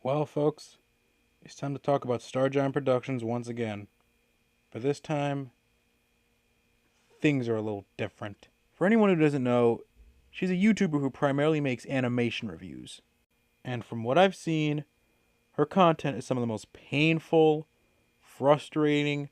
Well, folks, it's time to talk about Star Giant Productions once again. But this time, things are a little different. For anyone who doesn't know, she's a YouTuber who primarily makes animation reviews. And from what I've seen, her content is some of the most painful, frustrating,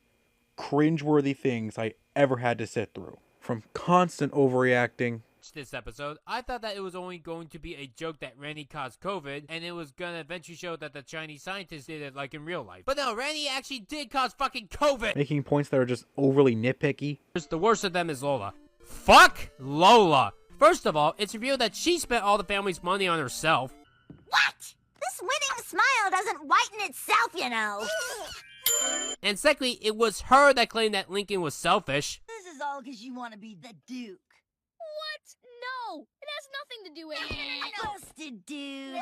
cringeworthy things I ever had to sit through. From constant overreacting. This episode, I thought that it was only going to be a joke that Randy caused COVID, and it was gonna eventually show that the Chinese scientists did it like in real life. But no, Randy actually did cause fucking COVID! Making points that are just overly nitpicky. The worst of them is Lola. Fuck Lola! First of all, it's revealed that she spent all the family's money on herself. What? This winning smile doesn't whiten itself, you know. And secondly, it was her that claimed that Lincoln was selfish. This is all because you want to be the Duke. What? No! It has nothing to do with it. Busted, dude.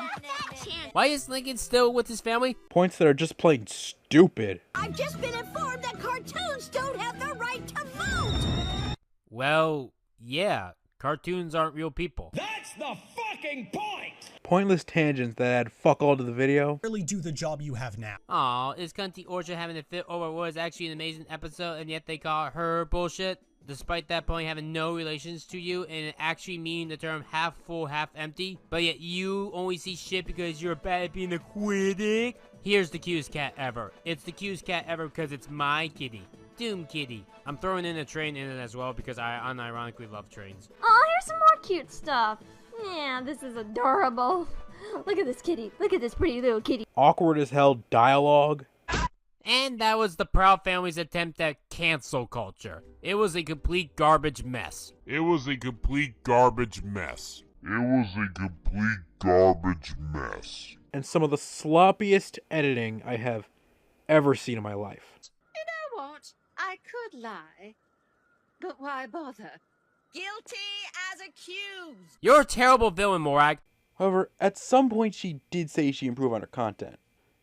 Why is Lincoln still with his family? Points that are just plain stupid. I've just been informed that cartoons don't have the right to vote. Well, yeah. Cartoons aren't real people. That's the fucking point! Pointless tangents that add fuck all to the video. Really do the job you have now. Aw, is Cunty Orchard having a fit over what was actually an amazing episode and yet they call her bullshit? Despite that point having no relations to you and it actually meaning the term half full, half empty, but yet you only see shit because you're bad at being a critic? Here's the cutest cat ever. It's the cutest cat ever because it's my kitty. Doom Kitty. I'm throwing in a train in it as well because I unironically love trains. Oh, here's some more cute stuff. Yeah, this is adorable. Look at this kitty. Look at this pretty little kitty. Awkward as hell dialogue. And that was the Proud Family's attempt at cancel culture. It was a complete garbage mess. It was a complete garbage mess. It was a complete garbage mess. And some of the sloppiest editing I have ever seen in my life. You know what? I could lie. But why bother? Guilty as accused. You're a terrible villain, Morag. However, at some point she did say she improved on her content.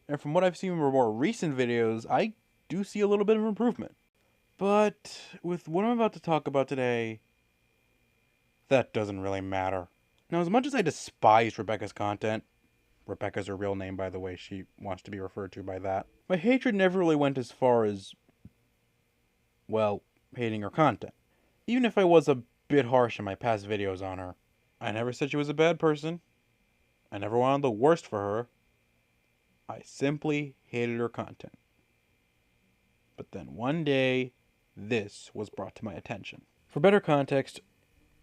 And from what I've seen in her more recent videos, I do see a little bit of improvement. But with what I'm about to talk about today, that doesn't really matter. Now, as much as I despise Rebecca's content, Rebecca's her real name, by the way, she wants to be referred to by that, my hatred never really went as far as, well, hating her content. Even if I was a bit harsh in my past videos on her, I never said she was a bad person. I never wanted the worst for her. I simply hated her content. But then one day, this was brought to my attention. For better context,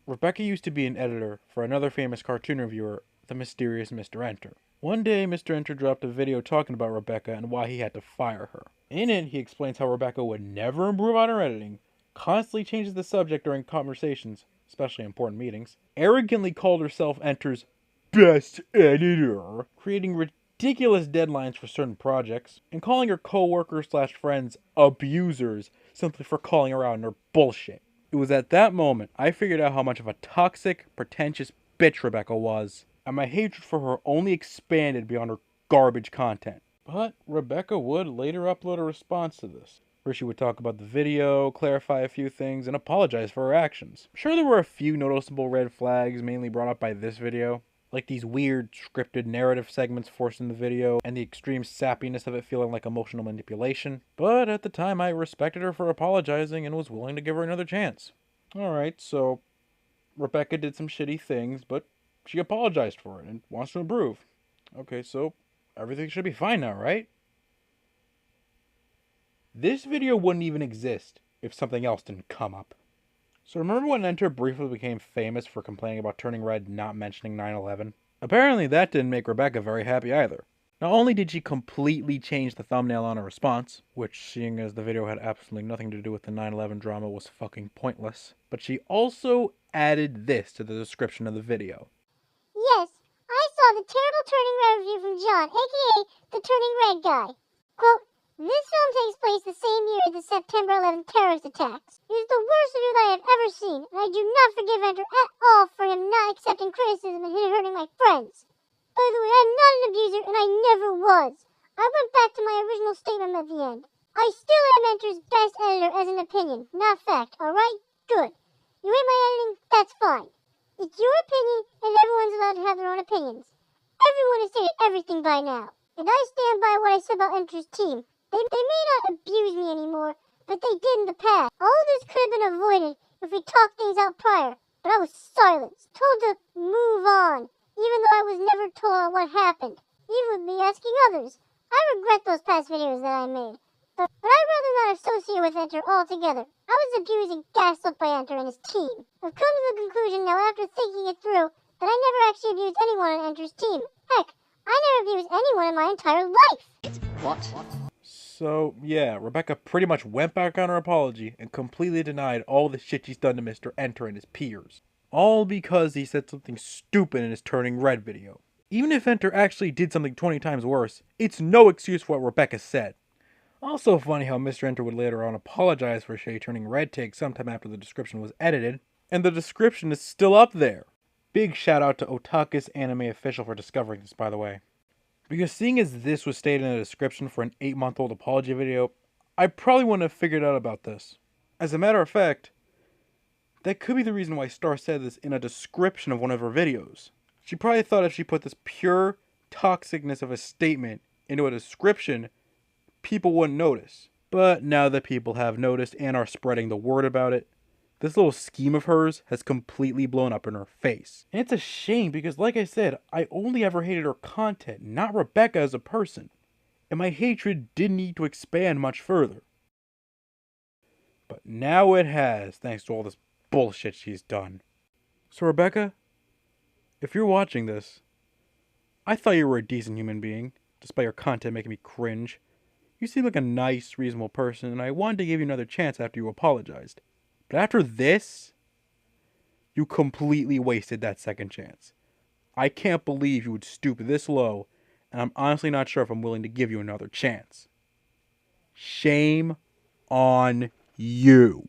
Rebecca used to be an editor for another famous cartoon reviewer, the mysterious Mr. Enter. One day, Mr. Enter dropped a video talking about Rebecca and why he had to fire her. In it, he explains how Rebecca would never improve on her editing, constantly changes the subject during conversations, especially important meetings, arrogantly called herself Enter's best editor, creating ridiculous deadlines for certain projects, and calling her co-workers / friends abusers simply for calling her out on her bullshit. It was at that moment I figured out how much of a toxic, pretentious bitch Rebecca was, and my hatred for her only expanded beyond her garbage content. But Rebecca would later upload a response to this, where she would talk about the video, clarify a few things, and apologize for her actions. Sure, there were a few noticeable red flags mainly brought up by this video, like these weird scripted narrative segments forced in the video, and the extreme sappiness of it feeling like emotional manipulation. But at the time, I respected her for apologizing and was willing to give her another chance. Alright, so Rebecca did some shitty things, but she apologized for it and wants to improve. Okay, so everything should be fine now, right? This video wouldn't even exist if something else didn't come up. So remember when Enter briefly became famous for complaining about turning red not mentioning 9/11? Apparently that didn't make Rebecca very happy either. Not only did she completely change the thumbnail on her response, which seeing as the video had absolutely nothing to do with the 9/11 drama was fucking pointless, but she also added this to the description of the video. Yes, I saw the terrible Turning Red review from John, aka the Turning Red guy. Quote, this film takes place the same year as the September 11th terrorist attacks. It is the worst review that I have ever seen, and I do not forgive Enter at all for him not accepting criticism and hurting my friends. By the way, I'm not an abuser, and I never was. I went back to my original statement at the end. I still am Enter's best editor as an opinion, not fact, alright? Good. You hate my editing? That's fine. It's your opinion, and everyone's allowed to have their own opinions. Everyone has stated everything by now. And I stand by what I said about Enter's team. They may not abuse me anymore, but they did in the past. All of this could have been avoided if we talked things out prior, but I was silenced, told to move on, even though I was never told on what happened, even with me asking others. I regret those past videos that I made, but I'd rather not associate with Enter altogether. I was abused and gaslit by Enter and his team. I've come to the conclusion now after thinking it through that I never actually abused anyone on Enter's team. Heck, I never abused anyone in my entire life. What? So, yeah, Rebecca pretty much went back on her apology and completely denied all the shit she's done to Mr. Enter and his peers. All because he said something stupid in his Turning Red video. Even if Enter actually did something 20 times worse, it's no excuse for what Rebecca said. Also funny how Mr. Enter would later on apologize for Shay turning red take sometime after the description was edited, and the description is still up there. Big shout out to Otakus Anime Official for discovering this, by the way. Because seeing as this was stated in the description for an 8-month-old apology video, I probably wouldn't have figured out about this. As a matter of fact, that could be the reason why Star said this in a description of one of her videos. She probably thought if she put this pure toxicness of a statement into a description, people wouldn't notice. But now that people have noticed and are spreading the word about it, this little scheme of hers has completely blown up in her face. And it's a shame because, like I said, I only ever hated her content, not Rebecca as a person. And my hatred didn't need to expand much further. But now it has, thanks to all this bullshit she's done. So Rebecca, if you're watching this, I thought you were a decent human being, despite your content making me cringe. You seem like a nice, reasonable person, and I wanted to give you another chance after you apologized. But after this, you completely wasted that second chance. I can't believe you would stoop this low, and I'm honestly not sure if I'm willing to give you another chance. Shame on you.